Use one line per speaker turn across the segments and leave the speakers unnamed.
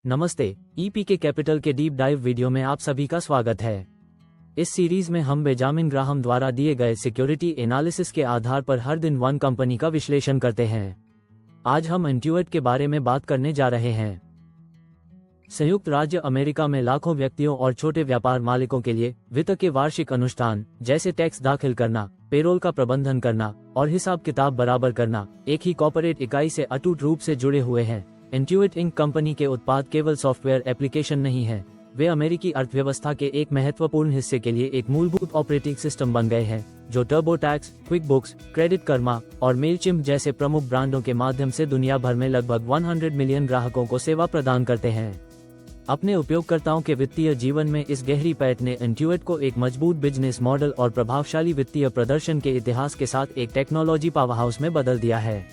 नमस्ते, ईपीके कैपिटल के deep dive video में आप सभी का स्वागत है। इस सीरीज में हम बेंजामिन ग्राहम द्वारा दिए गए सिक्योरिटी एनालिसिस के आधार पर हर दिन वन कंपनी का विश्लेषण करते हैं। आज हम इंट्यूइट के बारे में बात करने जा रहे हैं। संयुक्त राज्य अमेरिका में लाखों व्यक्तियों और छोटे व्यापार मालिकों के लिए वित्त के वार्षिक अनुष्ठान जैसे टैक्स दाखिल करना, पेरोल का प्रबंधन करना और हिसाब किताब बराबर करना एक ही कॉर्पोरेट इकाई से अटूट रूप से जुड़े हुए हैं। इंट्यूइट इंक कंपनी के उत्पाद केवल सॉफ्टवेयर एप्लीकेशन नहीं है, वे अमेरिकी अर्थव्यवस्था के एक महत्वपूर्ण हिस्से के लिए एक मूलभूत ऑपरेटिंग सिस्टम बन गए हैं, जो टर्बोटैक्स, क्विकबुक्स, क्रेडिट कर्मा और मेलचिम्प जैसे प्रमुख ब्रांडों के माध्यम से दुनिया भर में लगभग 100 मिलियन ग्राहकों को सेवा प्रदान करते हैं। अपने उपयोगकर्ताओं के वित्तीय जीवन में इस गहरी पैठ ने इंट्यूइट को एक मजबूत बिजनेस मॉडल और प्रभावशाली वित्तीय प्रदर्शन के इतिहास के साथ एक टेक्नोलॉजी पावरहाउस में बदल दिया है।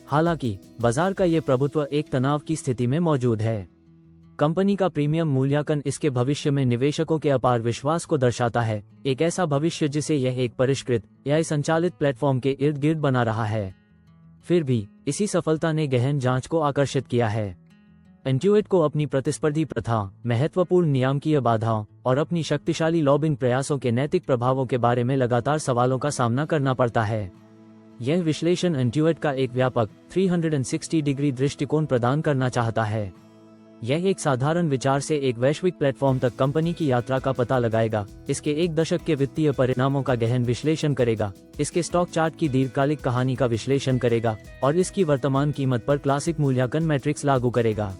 हालांकि बाजार का ये प्रभुत्व एक तनाव की स्थिति में मौजूद है। कंपनी का प्रीमियम मूल्यांकन इसके भविष्य में निवेशकों के अपार विश्वास को दर्शाता है, एक ऐसा भविष्य जिसे यह एक परिष्कृत एआई संचालित प्लेटफॉर्म के इर्द गिर्द बना रहा है। फिर भी इसी सफलता ने गहन जांच को आकर्षित किया है। इंट्यूइट को अपनी प्रतिस्पर्धी प्रथा, महत्वपूर्ण नियामकीय बाधाओं और अपनी शक्तिशाली लॉबिंग प्रयासों के नैतिक प्रभावों के बारे में लगातार सवालों का सामना करना पड़ता है। यह विश्लेषण इंट्यूइट का एक व्यापक 360 डिग्री दृष्टिकोण प्रदान करना चाहता है। यह एक साधारण विचार से एक वैश्विक प्लेटफॉर्म तक कंपनी की यात्रा का पता लगाएगा, इसके एक दशक के वित्तीय परिणामों का गहन विश्लेषण करेगा, इसके स्टॉक चार्ट की दीर्घकालिक कहानी का विश्लेषण करेगा और इसकी वर्तमान कीमत पर क्लासिक मूल्यांकन मैट्रिक्स लागू करेगा।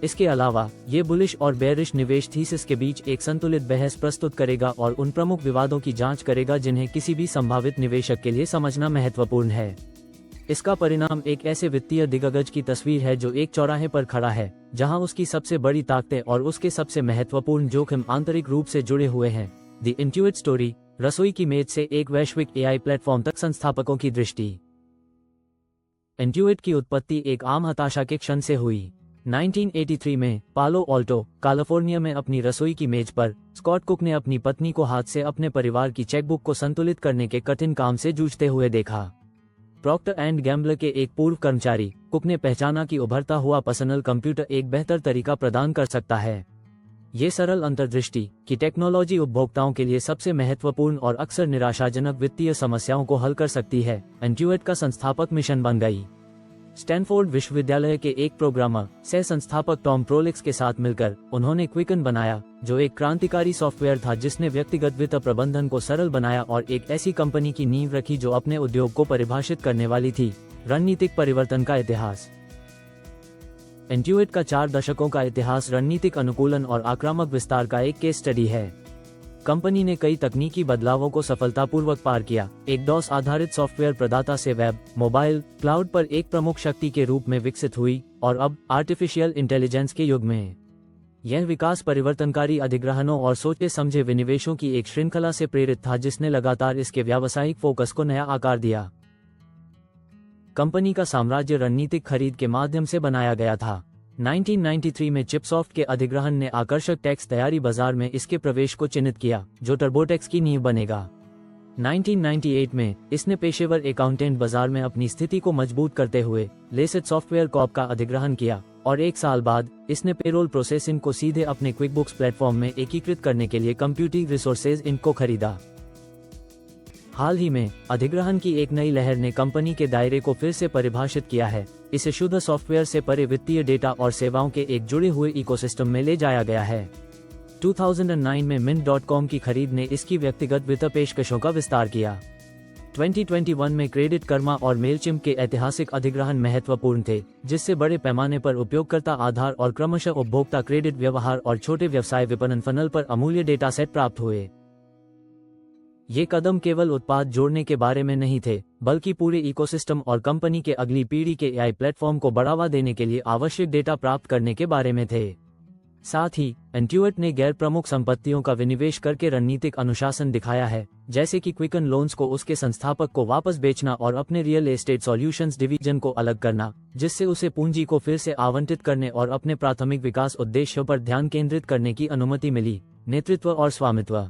इसके अलावा ये बुलिश और बेयरिश निवेश थीसिस के बीच एक संतुलित बहस प्रस्तुत करेगा और उन प्रमुख विवादों की जांच करेगा जिन्हें किसी भी संभावित निवेशक के लिए समझना महत्वपूर्ण है। इसका परिणाम एक ऐसे वित्तीय दिग्गज की तस्वीर है जो एक चौराहे पर खड़ा है, जहां उसकी सबसे बड़ी ताकतें और उसके सबसे महत्वपूर्ण जोखिम आंतरिक रूप से जुड़े हुए हैं। द इंट्यूइट स्टोरी, रसोई की मेज से एक वैश्विक एआई प्लेटफॉर्म तक संस्थापकों की दृष्टि। इंट्यूइट की उत्पत्ति एक आम हताशा के क्षण से हुई। 1983 में पालो ऑल्टो, कैलिफोर्निया में अपनी रसोई की मेज पर स्कॉट कुक ने अपनी पत्नी को हाथ से अपने परिवार की चेकबुक को संतुलित करने के कठिन काम से जूझते हुए देखा। प्रॉक्टर एंड गैम्बल के एक पूर्व कर्मचारी कुक ने पहचाना कि उभरता हुआ पर्सनल कंप्यूटर एक बेहतर तरीका प्रदान कर सकता है। ये सरल अंतर्दृष्टि कि टेक्नोलॉजी उपभोक्ताओं के लिए सबसे महत्वपूर्ण और अक्सर निराशाजनक वित्तीय समस्याओं को हल कर सकती है, इंट्यूइट का संस्थापक मिशन बन गई। स्टैनफोर्ड विश्वविद्यालय के एक प्रोग्रामर सह संस्थापक टॉम प्रोलिक्स के साथ मिलकर उन्होंने क्विकन बनाया, जो एक क्रांतिकारी सॉफ्टवेयर था जिसने व्यक्तिगत वित्त प्रबंधन को सरल बनाया और एक ऐसी कंपनी की नींव रखी जो अपने उद्योग को परिभाषित करने वाली थी। रणनीतिक परिवर्तन का इतिहास। इंट्यूइट का 4 दशकों का इतिहास रणनीतिक अनुकूलन और आक्रामक विस्तार का एक केस स्टडी है। कंपनी ने कई तकनीकी बदलावों को सफलतापूर्वक पार किया, एक डॉस आधारित सॉफ्टवेयर प्रदाता से वेब, मोबाइल, क्लाउड पर एक प्रमुख शक्ति के रूप में विकसित हुई और अब आर्टिफिशियल इंटेलिजेंस के युग में यह विकास परिवर्तनकारी अधिग्रहणों और सोचे समझे विनिवेशों की एक श्रृंखला से प्रेरित था जिसने लगातार इसके व्यावसायिक फोकस को नया आकार दिया। कंपनी का साम्राज्य रणनीतिक खरीद के माध्यम से बनाया गया था। 1993 में चिपसॉफ्ट के अधिग्रहण ने आकर्षक टैक्स तैयारी बाजार में इसके प्रवेश को चिन्हित किया, जो टर्बोटैक्स की नींव बनेगा। 1998 में इसने पेशेवर अकाउंटेंट बाजार में अपनी स्थिति को मजबूत करते हुए लेसेट सॉफ्टवेयर कॉर्प का अधिग्रहण किया और एक साल बाद इसने पेरोल प्रोसेसिंग को सीधे अपने क्विकबुक्स प्लेटफॉर्म में एकीकृत करने के लिए कंप्यूटिंग रिसोर्सेज इंक को खरीदा। हाल ही में अधिग्रहण की एक नई लहर ने कंपनी के दायरे को फिर से परिभाषित किया है, इसे शुद्ध सॉफ्टवेयर से परे वित्तीय डेटा और सेवाओं के एक जुड़े हुए इकोसिस्टम में ले जाया गया है। 2009 में mint.com की खरीद ने इसकी व्यक्तिगत वित्त पेशकशों का विस्तार किया। 2021 में क्रेडिट कर्मा और मेलचिम्प के ऐतिहासिक अधिग्रहण महत्वपूर्ण थे, जिससे बड़े पैमाने पर उपयोगकर्ता आधार और क्रमशः उपभोक्ता क्रेडिट व्यवहार और छोटे व्यवसाय विपणन फनल पर अमूल्य डेटा सेट प्राप्त हुए। ये कदम केवल उत्पाद जोड़ने के बारे में नहीं थे, बल्कि पूरे इकोसिस्टम और कंपनी के अगली पीढ़ी के एआई प्लेटफॉर्म को बढ़ावा देने के लिए आवश्यक डेटा प्राप्त करने के बारे में थे। साथ ही इंट्यूइट ने गैर प्रमुख संपत्तियों का विनिवेश करके रणनीतिक अनुशासन दिखाया है, जैसे कि क्विकन लोन्स को उसके संस्थापक को वापस बेचना और अपने रियल एस्टेट सॉल्यूशंस डिवीजन को अलग करना, जिससे उसे पूंजी को फिर से आवंटित करने और अपने प्राथमिक विकास उद्देश्यों पर ध्यान केंद्रित करने की अनुमति मिली। नेतृत्व और स्वामित्व।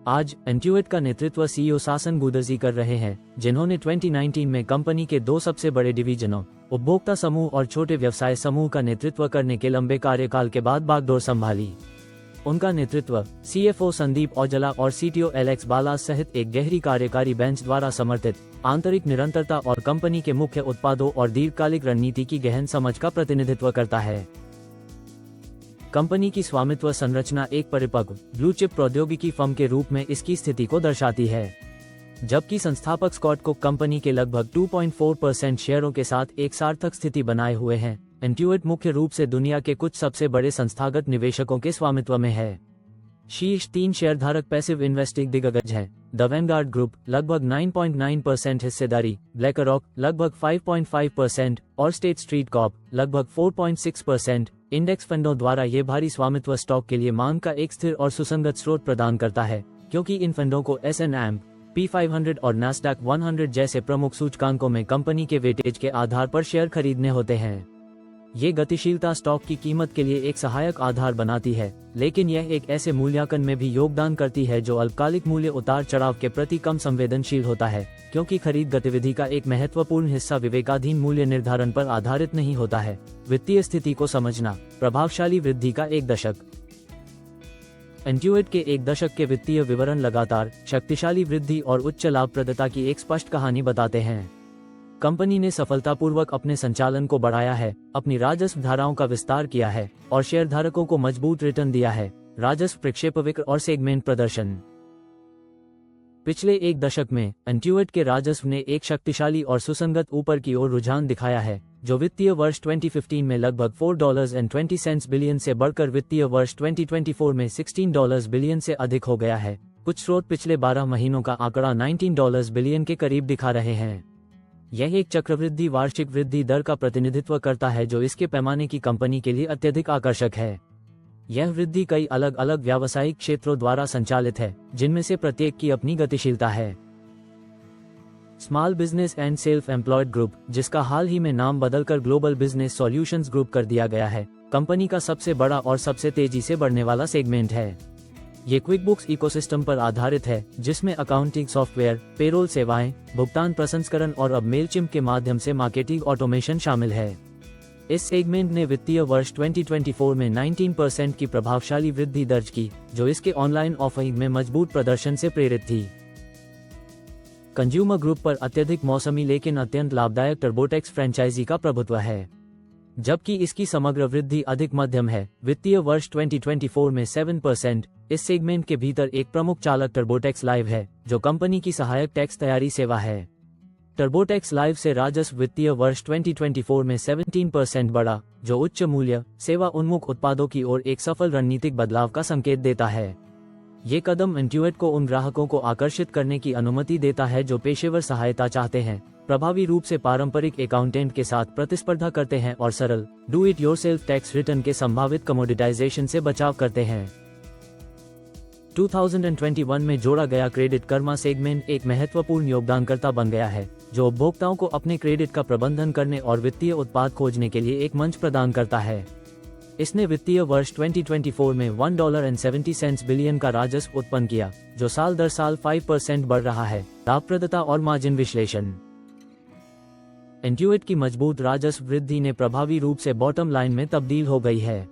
आज इंट्यूइट का नेतृत्व सीईओ सासन गुदर्जी कर रहे हैं, जिन्होंने 2019 में कंपनी के 2 सबसे बड़े डिवीजनों उपभोक्ता समूह और छोटे व्यवसाय समूह का नेतृत्व करने के लंबे कार्यकाल के बाद बागडोर संभाली। उनका नेतृत्व CFO संदीप औजला और CTO एलेक्स बालास सहित एक गहरी कार्यकारी बेंच द्वारा समर्थित आंतरिक निरंतरता और कंपनी के मुख्य उत्पादों और दीर्घकालिक रणनीति की गहन समझ का प्रतिनिधित्व करता है। कंपनी की स्वामित्व संरचना एक परिपक्व ब्लू चिप प्रौद्योगिकी फर्म के रूप में इसकी स्थिति को दर्शाती है, जबकि संस्थापक स्कॉट कुक कंपनी के लगभग 2.4% शेयरों के साथ एक सार्थक स्थिति बनाए हुए हैं। इंट्यूइट मुख्य रूप से दुनिया के कुछ सबसे बड़े संस्थागत निवेशकों के स्वामित्व में है। शीर्ष 3 शेयरधारक पैसिव इन्वेस्टिंग दिग्गज हैं। द वैनगार्ड ग्रुप लगभग 9.9% हिस्सेदारी, ब्लैकरॉक लगभग 5.5% और स्टेट स्ट्रीट कॉर्प लगभग 4.6%। इंडेक्स फंडों द्वारा ये भारी स्वामित्व स्टॉक के लिए मांग का एक स्थिर और सुसंगत स्रोत प्रदान करता है, क्योंकि इन फंडों को S&P 500 और नास्डैक 100 जैसे प्रमुख सूचकांकों में कंपनी के वेटेज के आधार पर शेयर खरीदने होते हैं। ये गतिशीलता स्टॉक की कीमत के लिए एक सहायक आधार बनाती है, लेकिन यह एक ऐसे मूल्यांकन में भी योगदान करती है जो अल्पकालिक मूल्य उतार चढ़ाव के प्रति कम संवेदनशील होता है, क्योंकि खरीद गतिविधि का एक महत्वपूर्ण हिस्सा विवेकाधीन मूल्य निर्धारण पर आधारित नहीं होता है। वित्तीय स्थिति को समझना, प्रभावशाली वृद्धि का एक दशक। इंट्यूइट के एक दशक के वित्तीय विवरण लगातार शक्तिशाली वृद्धि और उच्च लाभप्रदता की एक स्पष्ट कहानी बताते हैं। कंपनी ने सफलतापूर्वक अपने संचालन को बढ़ाया है, अपनी राजस्व धाराओं का विस्तार किया है और शेयरधारकों को मजबूत रिटर्न दिया है। राजस्व प्रक्षेपवक्र और सेगमेंट प्रदर्शन। पिछले एक दशक में इंट्यूइट के राजस्व ने एक शक्तिशाली और सुसंगत ऊपर की ओर रुझान दिखाया है, जो वित्तीय वर्ष 2015 में लगभग $4.20 बिलियन से बढ़कर वित्तीय वर्ष 2024 में $16 बिलियन से अधिक हो गया है। कुछ स्रोत पिछले 12 महीनों का आंकड़ा $19 बिलियन के करीब दिखा रहे हैं। यह एक चक्रवृद्धि वार्षिक वृद्धि दर का प्रतिनिधित्व करता है जो इसके पैमाने की कंपनी के लिए अत्यधिक आकर्षक है। यह वृद्धि कई अलग अलग व्यावसायिक क्षेत्रों द्वारा संचालित है, जिनमें से प्रत्येक की अपनी गतिशीलता है। Small business and self employed group, जिसका हाल ही में नाम बदलकर ग्लोबल बिजनेस सॉल्यूशंस ग्रुप कर दिया गया है, कंपनी का सबसे बड़ा और सबसे तेजी से बढ़ने वाला सेगमेंट है। ये क्विकबुक्स इकोसिस्टम पर आधारित है, जिसमें अकाउंटिंग सॉफ्टवेयर, पेरोल सेवाएं, भुगतान प्रसंस्करण और अब मेलचिम्प के माध्यम से मार्केटिंग ऑटोमेशन शामिल है। इस सेगमेंट ने वित्तीय वर्ष 2024 में 19% की प्रभावशाली वृद्धि दर्ज की, जो इसके ऑनलाइन ऑफरिंग में मजबूत प्रदर्शन से प्रेरित थी। कंज्यूमर ग्रुप पर अत्यधिक मौसमी लेकिन अत्यंत लाभदायक टर्बोटेक्स फ्रेंचाइजी का प्रभुत्व है, जबकि इसकी समग्र वृद्धि अधिक मध्यम है। वित्तीय वर्ष 2024 में 7%। इस सेगमेंट के भीतर एक प्रमुख चालक टर्बोटेक्स लाइव है, जो कंपनी की सहायक टैक्स तैयारी सेवा है। टर्बोटेक्स लाइव से राजस्व वित्तीय वर्ष 2024 में 17% बढ़ा, जो उच्च मूल्य सेवा उन्मुख उत्पादों की ओर एक सफल रणनीतिक बदलाव का संकेत देता है। ये कदम इंट्यूइट को उन ग्राहकों को आकर्षित करने की अनुमति देता है जो पेशेवर सहायता चाहते हैं, प्रभावी रूप से पारंपरिक अकाउंटेंट के साथ प्रतिस्पर्धा करते हैं और सरल do it yourself tax return के संभावित कमोडिटाइजेशन से बचाव करते हैं। 2021 में जोड़ा गया क्रेडिट कर्मा सेगमेंट एक महत्वपूर्ण योगदानकर्ता बन गया है, जो उपभोक्ताओं को अपने क्रेडिट का प्रबंधन करने और वित्तीय उत्पाद खोजने के लिए एक मंच प्रदान करता है। इसने वित्तीय वर्ष 2024 में $1.70 बिलियन का राजस्व उत्पन्न किया, जो साल दर साल 5% बढ़ रहा है। लाभप्रदता और मार्जिन विश्लेषण। इंट्यूइट की मजबूत राजस्व वृद्धि ने प्रभावी रूप से बॉटम लाइन में तब्दील हो गई है।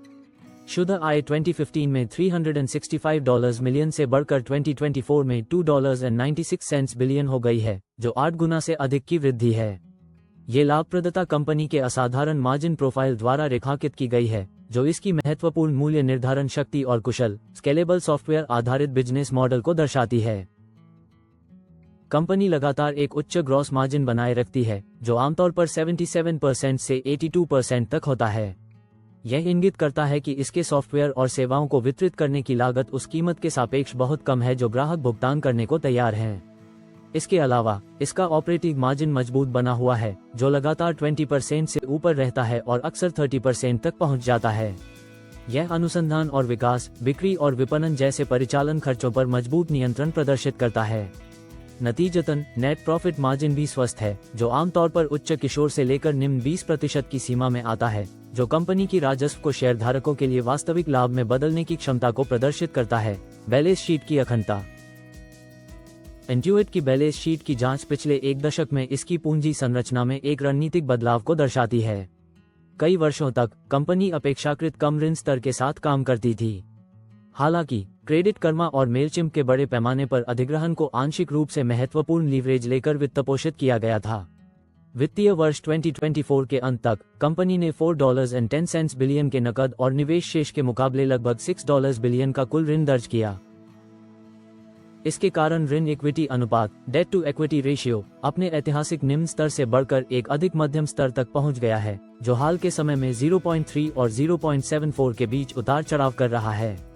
शुद्ध आय 2015 में $365 मिलियन से बढ़कर 2024 में $2.96 बिलियन हो गई है, जो 8 गुना से अधिक की वृद्धि है। ये लाभप्रदता कंपनी के असाधारण मार्जिन प्रोफाइल द्वारा रेखांकित की गई है, जो इसकी महत्वपूर्ण मूल्य निर्धारण शक्ति और कुशल स्केलेबल सॉफ्टवेयर आधारित बिजनेस मॉडल को दर्शाती है। कंपनी लगातार एक उच्च ग्रॉस मार्जिन बनाए रखती है, जो आमतौर पर 77% से 82% तक होता है। यह इंगित करता है कि इसके सॉफ्टवेयर और सेवाओं को वितरित करने की लागत उस कीमत के सापेक्ष बहुत कम है जो ग्राहक भुगतान करने को तैयार हैं। इसके अलावा इसका ऑपरेटिंग मार्जिन मजबूत बना हुआ है, जो लगातार 20% से ऊपर रहता है और अक्सर 30% तक पहुंच जाता है। यह अनुसंधान और विकास, बिक्री और विपणन जैसे परिचालन खर्चों पर मजबूत नियंत्रण प्रदर्शित करता है। नतीजतन नेट प्रॉफिट मार्जिन भी स्वस्थ है, जो आमतौर पर उच्च किशोर से लेकर निम्न 20% की सीमा में आता है, जो कंपनी की राजस्व को शेयरधारकों के लिए वास्तविक लाभ में बदलने की क्षमता को प्रदर्शित करता है। बैलेंस शीट की अखंडता। इंट्यूइट की बैलेंस शीट की जांच पिछले एक दशक में इसकी पूंजी संरचना में एक रणनीतिक बदलाव को दर्शाती है। कई वर्षों तक कंपनी अपेक्षाकृत कम ऋण स्तर के साथ काम करती थी। हालांकि क्रेडिट कर्मा और मेलचिम्प के बड़े पैमाने पर अधिग्रहण को आंशिक रूप से महत्वपूर्ण लीवरेज लेकर वित्तपोषित किया गया था। वित्तीय वर्ष 2024 के अंत तक कंपनी ने $4.10 बिलियन के नकद और निवेश शेष के मुकाबले लगभग $6 बिलियन का कुल ऋण दर्ज किया। इसके कारण ऋण इक्विटी अनुपात डेट टू इक्विटी रेशियो अपने ऐतिहासिक निम्न स्तर से बढ़कर एक अधिक मध्यम स्तर तक पहुंच गया है, जो हाल के समय में 0.3 और 0.74 के बीच उतार चढ़ाव कर रहा है।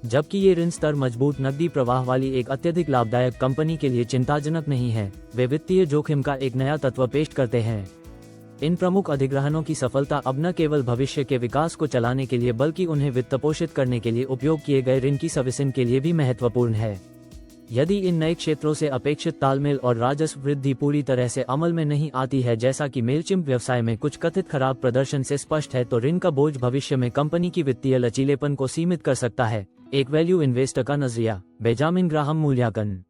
जबकि ये ऋण स्तर मजबूत नकदी प्रवाह वाली एक अत्यधिक लाभदायक कंपनी के लिए चिंताजनक नहीं है, वे वित्तीय जोखिम का एक नया तत्व पेश करते हैं। इन प्रमुख अधिग्रहणों की सफलता अब न केवल भविष्य के विकास को चलाने के लिए बल्कि उन्हें वित्तपोषित करने के लिए उपयोग किए गए ऋण की सर्विसिंग के लिए भी महत्वपूर्ण है। यदि इन नए क्षेत्रों से अपेक्षित तालमेल और राजस्व वृद्धि पूरी तरह से अमल में नहीं आती है, जैसा कि मेलचिम्प व्यवसाय में कुछ कथित खराब प्रदर्शन से स्पष्ट है, तो ऋण का बोझ भविष्य में कंपनी की वित्तीय लचीलेपन को सीमित कर सकता है। एक वैल्यू इन्वेस्टर का नजरिया, बेंजामिन ग्राहम मूल्यांकन।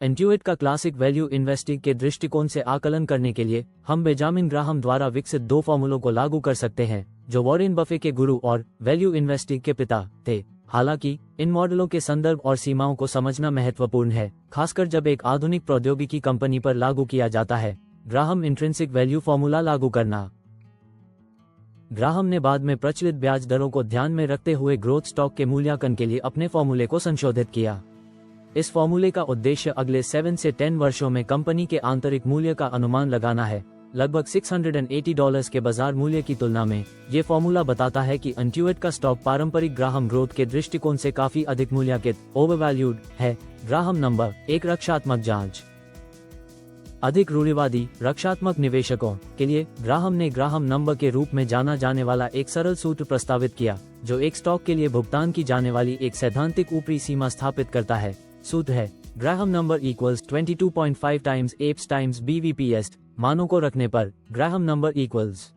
इंट्यूइट का क्लासिक वैल्यू इन्वेस्टिंग के दृष्टिकोण से आकलन करने के लिए हम बेंजामिन ग्राहम द्वारा विकसित दो फॉर्मूलों को लागू कर सकते हैं, जो वॉरेन बफे के गुरु और वैल्यू इन्वेस्टिंग के पिता थे। हालांकि इन मॉडलों के संदर्भ और सीमाओं को समझना महत्वपूर्ण है, खासकर जब एक आधुनिक प्रौद्योगिकी कंपनी पर लागू किया जाता है। ग्राहम इंट्रिंसिक वैल्यू फॉर्मूला लागू करना। ग्राहम ने बाद में प्रचलित ब्याज दरों को ध्यान में रखते हुए ग्रोथ स्टॉक के मूल्यांकन के लिए अपने फॉर्मूले को संशोधित किया। इस फॉर्मूले का उद्देश्य अगले 7 से 10 वर्षों में कंपनी के आंतरिक मूल्य का अनुमान लगाना है। लगभग $680 के बाजार मूल्य की तुलना में ये फॉर्मूला बताता है कि इंट्यूइट का स्टॉक पारंपरिक ग्राहम ग्रोथ के दृष्टिकोण से काफी अधिक मूल्यांकित ओवरवैल्यूड है। ग्राहम नंबर एक रक्षात्मक जांच। अधिक रूढ़िवादी रक्षात्मक निवेशकों के लिए ग्राहम ने ग्राहम नंबर के रूप में जाना जाने वाला एक सरल सूत्र प्रस्तावित किया, जो एक स्टॉक के लिए भुगतान की जाने वाली एक सैद्धांतिक ऊपरी सीमा स्थापित करता है। सूत्र है Graham number equals 22.5 times apps times BVPS। मानों को रखने पर Graham number equals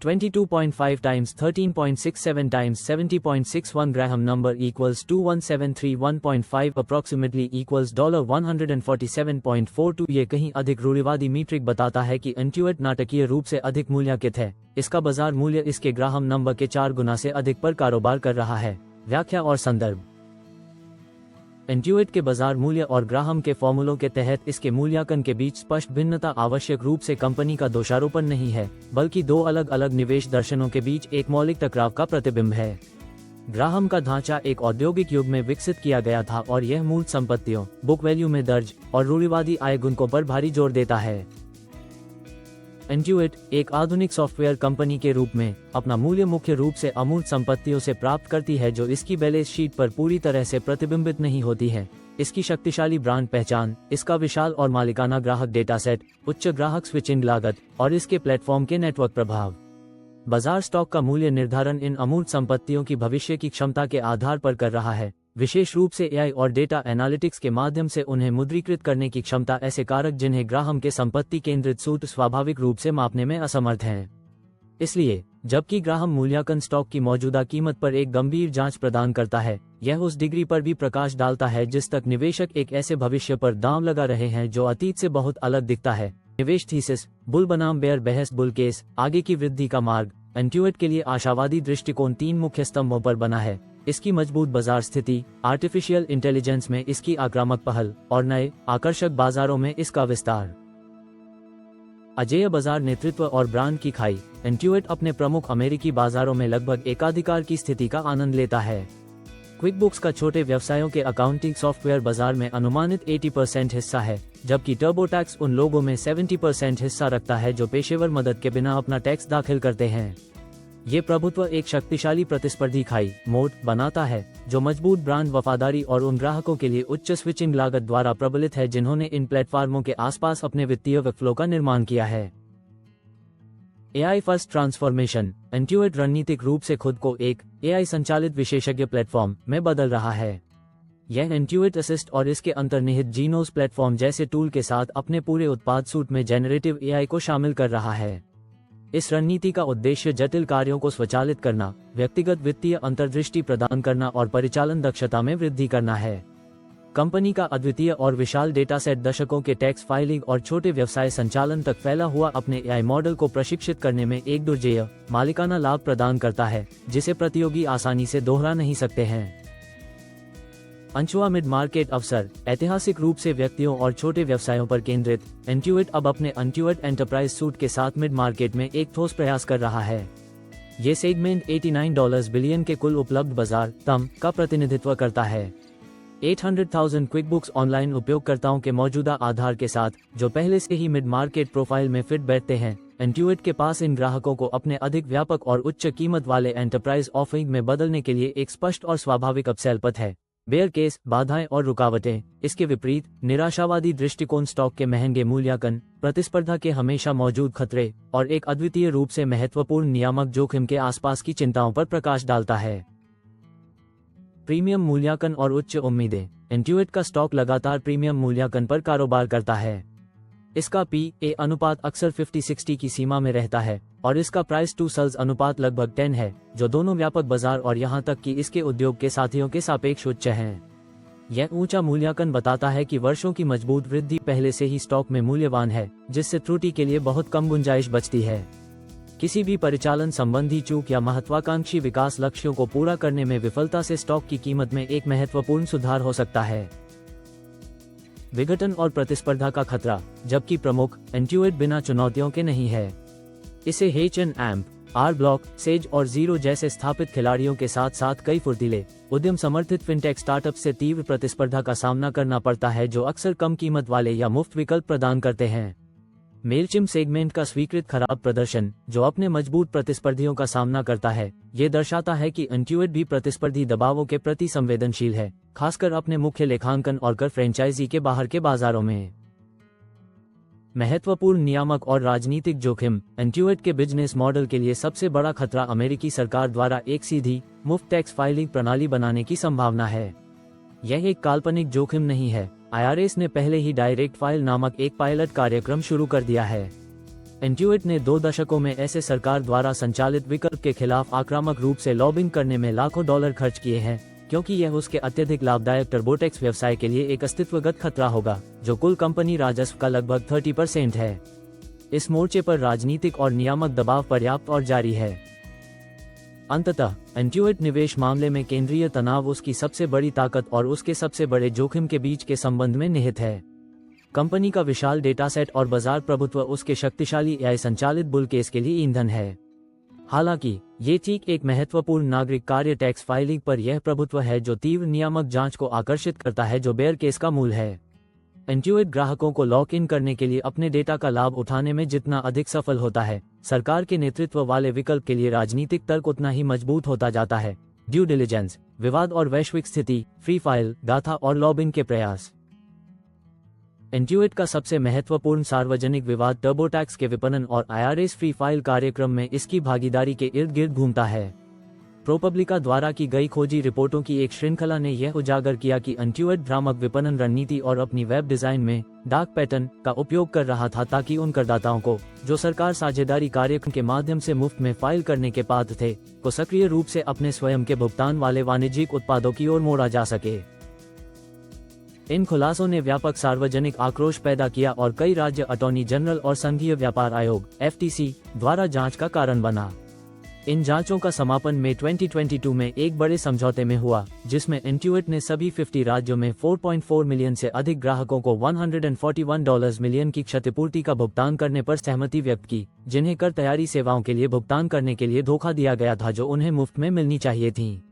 22.5 times 13.67 times 70.61। Graham number equals 21731.5 approximately equals $147.42। ये कहीं अधिक रूढ़िवादी मीट्रिक बताता है कि इंट्यूइट नाटकीय रूप से अधिक मूल्यांकित है। इसका बाजार मूल्य इसके ग्राहम नंबर के 4 गुना से अधिक पर कारोबार कर रहा है। व्याख्या और संदर्भ। इंट्यूइट के बाजार मूल्य और ग्राहम के फॉर्मूलों के तहत इसके मूल्यांकन के बीच स्पष्ट भिन्नता आवश्यक रूप से कंपनी का दोषारोपण नहीं है, बल्कि दो अलग अलग निवेश दर्शनों के बीच एक मौलिक टकराव का प्रतिबिंब है। ग्राहम का ढांचा एक औद्योगिक युग में विकसित किया गया था और यह मूल संपत्तियों, बुक वैल्यू में दर्ज और रूढ़िवादी आय गुणकों पर भारी जोर देता है। इंट्यूइट एक आधुनिक सॉफ्टवेयर कंपनी के रूप में अपना मूल्य मुख्य रूप से अमूर्त संपत्तियों से प्राप्त करती है, जो इसकी बैलेंस शीट पर पूरी तरह से प्रतिबिंबित नहीं होती है। इसकी शक्तिशाली ब्रांड पहचान, इसका विशाल और मालिकाना ग्राहक डेटा सेट, उच्च ग्राहक स्विचिंग लागत और इसके प्लेटफॉर्म के नेटवर्क प्रभाव। बाजार स्टॉक का मूल्य निर्धारण इन अमूर्त संपत्तियों की भविष्य की क्षमता के आधार पर कर रहा है, विशेष रूप से AI और डेटा एनालिटिक्स के माध्यम से उन्हें मुद्रीकृत करने की क्षमता। ऐसे कारक जिन्हें ग्राहम के संपत्ति केंद्रित सूत्र स्वाभाविक रूप से मापने में असमर्थ हैं। इसलिए जबकि ग्राहम मूल्यांकन स्टॉक की मौजूदा कीमत पर एक गंभीर जांच प्रदान करता है, यह उस डिग्री पर भी प्रकाश डालता है जिस तक निवेशक एक ऐसे भविष्य पर दांव लगा रहे हैं जो अतीत से बहुत अलग दिखता है। निवेश थीसिस, बुल बनाम बेयर बहस, बुल केस, आगे की वृद्धि का मार्ग। इंट्यूइट के लिए आशावादी दृष्टिकोण 3 मुख्य स्तंभों पर बना है: इसकी मजबूत बाजार स्थिति, आर्टिफिशियल इंटेलिजेंस में इसकी आक्रामक पहल और नए आकर्षक बाजारों में इसका विस्तार। अजेय बाजार नेतृत्व और ब्रांड की खाई। इंट्यूइट अपने प्रमुख अमेरिकी बाजारों में लगभग एकाधिकार की स्थिति का आनंद लेता है। क्विकबुक्स का छोटे व्यवसायों के अकाउंटिंग सॉफ्टवेयर बाजार में अनुमानित 80% हिस्सा है, जबकि टर्बोटैक्स उन लोगों में 70% हिस्सा रखता है जो पेशेवर मदद के बिना अपना टैक्स दाखिल करते हैं। ये प्रभुत्व एक शक्तिशाली प्रतिस्पर्धी खाई मोड बनाता है, जो मजबूत ब्रांड वफादारी और उन ग्राहकों के लिए उच्च स्विचिंग लागत द्वारा प्रबलित है जिन्होंने इन प्लेटफॉर्मों के आसपास अपने वित्तीय वर्कफ्लो का निर्माण किया है। AI first transformation. इंट्यूइट रणनीतिक रूप से खुद को एक AI संचालित विशेषज्ञ प्लेटफॉर्म में बदल रहा है। यह इंट्यूइट असिस्ट और इसके अंतर्निहित जीनोस प्लेटफॉर्म जैसे टूल के साथ अपने पूरे उत्पाद सूट में जेनरेटिव AI को शामिल कर रहा है। इस रणनीति का उद्देश्य जटिल कार्यों को स्वचालित करना, व्यक्तिगत वित्तीय अंतर्दृष्टि प्रदान करना और परिचालन दक्षता में वृद्धि करना है। कंपनी का अद्वितीय और विशाल डेटा सेट दशकों के टैक्स फाइलिंग और छोटे व्यवसाय संचालन तक फैला हुआ अपने AI मॉडल को प्रशिक्षित करने में एक दुर्जेय मालिकाना लाभ प्रदान करता है, जिसे प्रतियोगी आसानी से दोहरा नहीं सकते हैं। अंचुआ मिड मार्केट अवसर। ऐतिहासिक रूप से व्यक्तियों और छोटे व्यवसायों पर केंद्रित, इंट्यूइट अब अपने इंट्यूइट एंटरप्राइज सूट के साथ मिड मार्केट में एक ठोस प्रयास कर रहा है। ये सेगमेंट $89 बिलियन के कुल उपलब्ध बाजार (TAM) का प्रतिनिधित्व करता है। 800,000 क्विकबुक्स ऑनलाइन उपयोगकर्ताओं के मौजूदा आधार के साथ, जो पहले से ही मिड मार्केट प्रोफाइल में फिट बैठते हैं, इंट्यूइट के पास इन ग्राहकों को अपने अधिक व्यापक और उच्च कीमत वाले एंटरप्राइज ऑफरिंग में बदलने के लिए एक स्पष्ट और स्वाभाविक अपसेल पथ है। बेयर केस, बाधाएं और रुकावटें। इसके विपरीत, निराशावादी दृष्टिकोण स्टॉक के महंगे मूल्यांकन, प्रतिस्पर्धा के हमेशा मौजूद खतरे और एक अद्वितीय रूप से महत्वपूर्ण नियामक जोखिम के आसपास की चिंताओं पर प्रकाश डालता है। प्रीमियम मूल्यांकन और उच्च उम्मीदें। इंट्यूइट का स्टॉक लगातार प्रीमियम मूल्यांकन पर कारोबार करता है। इसका P/E अनुपात अक्सर 50-60 की सीमा में रहता है और इसका प्राइस टू सेल्स अनुपात लगभग 10 है, जो दोनों व्यापक बाजार और यहां तक कि इसके उद्योग के साथियों के सापेक्ष उच्च हैं। यह ऊंचा मूल्यांकन बताता है कि वर्षों की मजबूत वृद्धि पहले से ही स्टॉक में मूल्यवान है, जिससे त्रुटि के लिए बहुत कम गुंजाइश बचती है। किसी भी परिचालन संबंधी चूक या महत्वाकांक्षी विकास लक्ष्यों को पूरा करने में विफलता से स्टॉक की कीमत में एक महत्वपूर्ण सुधार हो सकता है। विघटन और प्रतिस्पर्धा का खतरा। जबकि प्रमुख, इंट्यूइट बिना चुनौतियों के नहीं है। इसे H&M, R-Block, सेज और जीरो जैसे स्थापित खिलाड़ियों के साथ साथ कई फुर्तीले, उद्यम समर्थित फिनटेक स्टार्टअप से तीव्र प्रतिस्पर्धा का सामना करना पड़ता है, जो अक्सर कम कीमत वाले या मुफ्त विकल्प प्रदान करते हैं। मेलचिम्प सेगमेंट का स्वीकृत खराब प्रदर्शन, जो अपने मजबूत प्रतिस्पर्धियों का सामना करता है, ये दर्शाता है कि इंट्यूइट भी प्रतिस्पर्धी दबावों के प्रति संवेदनशील है, खासकर अपने मुख्य लेखांकन और कर फ्रेंचाइजी के बाहर के बाजारों में। महत्वपूर्ण नियामक और राजनीतिक जोखिम। इंट्यूइट के बिजनेस मॉडल के लिए सबसे बड़ा खतरा अमेरिकी सरकार द्वारा एक सीधी, मुफ्त टैक्स फाइलिंग प्रणाली बनाने की संभावना है। यह एक काल्पनिक जोखिम नहीं है। IRS ने पहले ही डायरेक्ट फाइल नामक एक पायलट कार्यक्रम शुरू कर दिया है। इंट्यूइट ने 2 दशकों में ऐसे सरकार द्वारा संचालित विकल्प के खिलाफ आक्रामक रूप से लॉबिंग करने में लाखों डॉलर खर्च किए हैं, क्योंकि यह उसके अत्यधिक लाभदायक टर्बोटैक्स व्यवसाय के लिए एक अस्तित्वगत खतरा होगा, जो कुल कंपनी राजस्व का लगभग 30% है। इस मोर्चे पर राजनीतिक और नियामक दबाव पर्याप्त और जारी है। अंततः, इंट्यूइट निवेश मामले में केंद्रीय तनाव उसकी सबसे बड़ी ताकत और उसके सबसे बड़े जोखिम के बीच के संबंध में निहित है। कंपनी का विशाल डेटा सेट और बाजार प्रभुत्व उसके शक्तिशाली AI संचालित बुल केस के लिए ईंधन है। हालांकि, ये ठीक एक महत्वपूर्ण नागरिक कार्य टैक्स फाइलिंग पर यह प्रभुत्व है जो तीव्र नियामक जांच को आकर्षित करता है, जो बेयर केस का मूल है। इंट्यूइट ग्राहकों को लॉक इन करने के लिए अपने डेटा का लाभ उठाने में जितना अधिक सफल होता है, सरकार के नेतृत्व वाले विकल्प के लिए राजनीतिक तर्क उतना ही मजबूत होता जाता है। ड्यू डिलिजेंस, विवाद और वैश्विक स्थिति, फ्री फाइल, गाथा और लॉबिंग के प्रयास। इंट्यूइट का सबसे महत्वपूर्ण सार्वजनिक विवाद टर्बोटैक्स के विपणन और IRS फ्री फाइल कार्यक्रम में इसकी भागीदारी के इर्द गिर्द घूमता है। प्रोपब्लिका द्वारा की गई खोजी रिपोर्टों की एक श्रृंखला ने यह उजागर किया कि इंट्यूइट भ्रामक विपणन रणनीति और अपनी वेब डिजाइन में डार्क पैटर्न का उपयोग कर रहा था, ताकि उन करदाताओं को, जो सरकार साझेदारी कार्यक्रम के माध्यम से मुफ्त में फाइल करने के पात्र थे, को सक्रिय रूप से अपने स्वयं के भुगतान वाले वाणिज्यिक उत्पादों की ओर मोड़ा जा सके। इन खुलासों ने व्यापक सार्वजनिक आक्रोश पैदा किया और कई राज्य अटॉर्नी जनरल और संघीय व्यापार आयोग (FTC) द्वारा जांच का कारण बना। इन जांचों का समापन मई 2022 में एक बड़े समझौते में हुआ, जिसमें इंट्यूइट ने सभी 50 राज्यों में 4.4 मिलियन से अधिक ग्राहकों को $141 मिलियन की क्षतिपूर्ति का भुगतान करने पर सहमति व्यक्त की, जिन्हें कर तैयारी सेवाओं के लिए भुगतान करने के लिए धोखा दिया गया था, जो उन्हें मुफ्त में मिलनी चाहिए थी।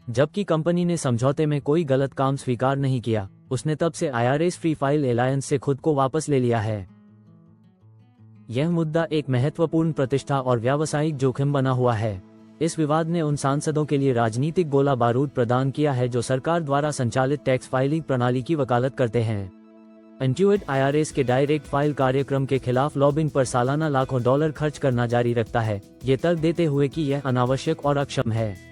जबकि कंपनी ने समझौते में कोई गलत काम स्वीकार नहीं किया, उसने तब से IRS फ्री फाइल एलायंस से खुद को वापस ले लिया है। यह मुद्दा एक महत्वपूर्ण प्रतिष्ठा और व्यावसायिक जोखिम बना हुआ है। इस विवाद ने उन सांसदों के लिए राजनीतिक गोला बारूद प्रदान किया है जो सरकार द्वारा संचालित टैक्स फाइलिंग प्रणाली की वकालत करते हैं। इंट्यूइट IRS के डायरेक्ट फाइल कार्यक्रम के खिलाफ लॉबिंग पर सालाना लाखों डॉलर खर्च करना जारी रखता है, ये तर्क देते हुए कि यह अनावश्यक और अक्षम है।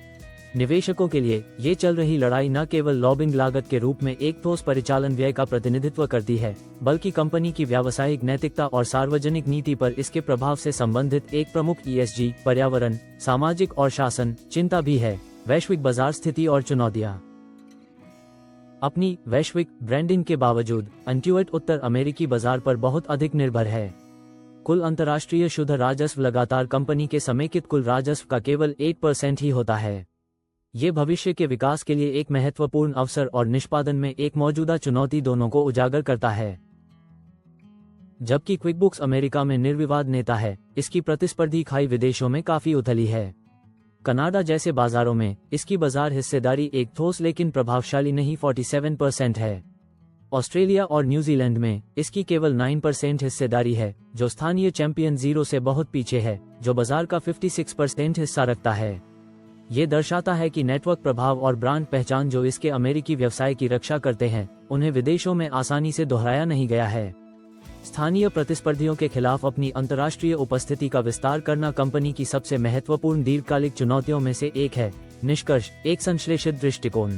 निवेशकों के लिए ये चल रही लड़ाई न केवल लॉबिंग लागत के रूप में एक ठोस परिचालन व्यय का प्रतिनिधित्व करती है, बल्कि कंपनी की व्यावसायिक नैतिकता और सार्वजनिक नीति पर इसके प्रभाव से संबंधित एक प्रमुख ESG, पर्यावरण, सामाजिक और शासन चिंता भी है। वैश्विक बाजार स्थिति और चुनौतियां। अपनी वैश्विक ब्रांडिंग के बावजूद इंट्यूइट उत्तर अमेरिकी बाजार पर बहुत अधिक निर्भर है। कुल अंतर्राष्ट्रीय शुद्ध राजस्व लगातार कंपनी के समेकित कुल राजस्व का केवल 8% ही होता है। ये भविष्य के विकास के लिए एक महत्वपूर्ण अवसर और निष्पादन में एक मौजूदा चुनौती दोनों को उजागर करता है। जबकि क्विकबुक्स अमेरिका में निर्विवाद नेता है, इसकी प्रतिस्पर्धी खाई विदेशों में काफी उथली है। कनाडा जैसे बाजारों में इसकी बाजार हिस्सेदारी एक ठोस लेकिन प्रभावशाली नहीं 47% है। ऑस्ट्रेलिया और न्यूजीलैंड में इसकी केवल 9% हिस्सेदारी है, जो स्थानीय चैंपियन जीरो से बहुत पीछे है, जो बाजार का 56% हिस्सा रखता है। ये दर्शाता है कि नेटवर्क प्रभाव और ब्रांड पहचान जो इसके अमेरिकी व्यवसाय की रक्षा करते हैं, उन्हें विदेशों में आसानी से दोहराया नहीं गया है। स्थानीय प्रतिस्पर्धियों के खिलाफ अपनी अंतर्राष्ट्रीय उपस्थिति का विस्तार करना कंपनी की सबसे महत्वपूर्ण दीर्घकालिक चुनौतियों में से एक है। निष्कर्ष, एक संश्लेषित दृष्टिकोण।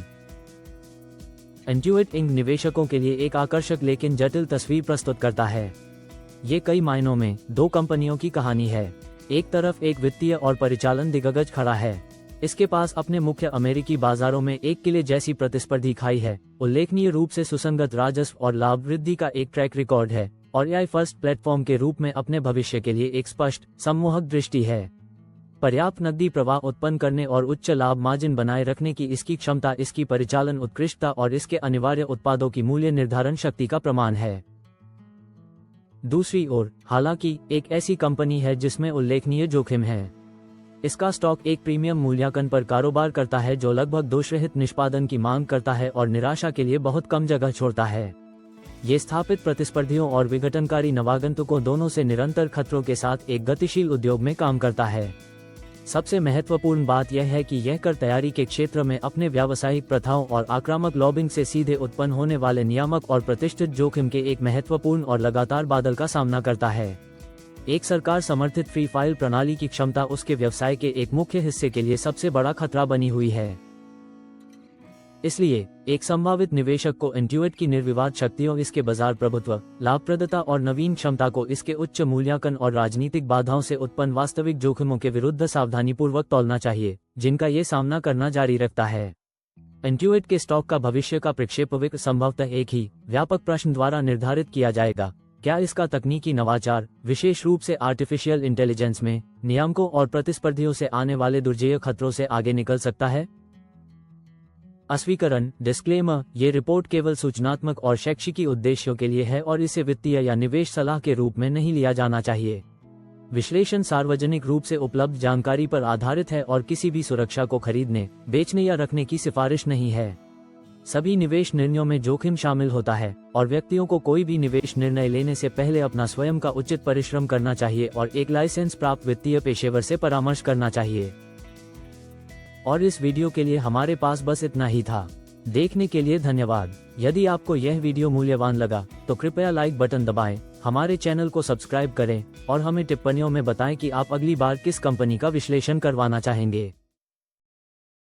इंट्यूइट इंक निवेशकों के लिए एक आकर्षक लेकिन जटिल तस्वीर प्रस्तुत करता है। ये कई मायनों में दो कंपनियों की कहानी है। एक तरफ एक वित्तीय और परिचालन दिग्गज खड़ा है। इसके पास अपने मुख्य अमेरिकी बाजारों में एक किले जैसी प्रतिस्पर्धी खाई है, उल्लेखनीय रूप से सुसंगत राजस्व और लाभ वृद्धि का एक ट्रैक रिकॉर्ड है, और एआई फर्स्ट प्लेटफॉर्म के रूप में अपने भविष्य के लिए एक स्पष्ट सम्मोहक दृष्टि है। पर्याप्त नकदी प्रवाह उत्पन्न करने और उच्च लाभ मार्जिन बनाए रखने की इसकी क्षमता इसकी परिचालन उत्कृष्टता और इसके अनिवार्य उत्पादों की मूल्य निर्धारण शक्ति का प्रमाण है। दूसरी ओर, हालांकि एक ऐसी कंपनी है जिसमें उल्लेखनीय जोखिम है। इसका स्टॉक एक प्रीमियम मूल्यांकन पर कारोबार करता है जो लगभग दोषरहित निष्पादन की मांग करता है और निराशा के लिए बहुत कम जगह छोड़ता है। ये स्थापित प्रतिस्पर्धियों और विघटनकारी नवागंतुकों दोनों से निरंतर खतरों के साथ एक गतिशील उद्योग में काम करता है। सबसे महत्वपूर्ण बात यह है कि यह कर तैयारी के क्षेत्र में अपने व्यावसायिक प्रथाओं और आक्रामक लॉबिंग से सीधे उत्पन्न होने वाले नियामक और प्रतिष्ठित जोखिम के एक महत्वपूर्ण और लगातार बादल का सामना करता है। एक सरकार समर्थित फ्री फाइल प्रणाली की क्षमता उसके व्यवसाय के एक मुख्य हिस्से के लिए सबसे बड़ा खतरा बनी हुई है। इसलिए एक संभावित निवेशक को इंट्यूइट की निर्विवाद शक्तियों, इसके बाजार प्रभुत्व, लाभप्रदता और नवीन क्षमता को इसके उच्च मूल्यांकन और राजनीतिक बाधाओं से उत्पन्न वास्तविक जोखिमों के विरुद्ध सावधानीपूर्वक तौलना चाहिए, जिनका ये सामना करना जारी रखता है। इंट्यूइट के स्टॉक का भविष्य का प्रक्षेपवक्र संभवतः एक ही व्यापक प्रश्न द्वारा निर्धारित किया जाएगा: क्या इसका तकनीकी नवाचार, विशेष रूप से आर्टिफिशियल इंटेलिजेंस में नियामकों और प्रतिस्पर्धियों से आने वाले दुर्जेय खतरों से आगे निकल सकता है? अस्वीकरण, डिस्क्लेमर, ये रिपोर्ट केवल सूचनात्मक और शैक्षिकी उद्देश्यों के लिए है और इसे वित्तीय या निवेश सलाह के रूप में नहीं लिया जाना चाहिए। विश्लेषण सार्वजनिक रूप से उपलब्ध जानकारी पर आधारित है और किसी भी सुरक्षा को खरीदने, बेचने या रखने की सिफारिश नहीं है। सभी निवेश निर्णयों में जोखिम शामिल होता है और व्यक्तियों को कोई भी निवेश निर्णय लेने से पहले अपना स्वयं का उचित परिश्रम करना चाहिए और एक लाइसेंस प्राप्त वित्तीय पेशेवर से परामर्श करना चाहिए। और इस वीडियो के लिए हमारे पास बस इतना ही था। देखने के लिए धन्यवाद। यदि आपको यह वीडियो मूल्यवान लगा तो कृपया लाइक बटन दबाएं, हमारे चैनल को सब्सक्राइब करें और हमें टिप्पणियों में बताएं कि आप अगली बार किस कंपनी का विश्लेषण करवाना चाहेंगे।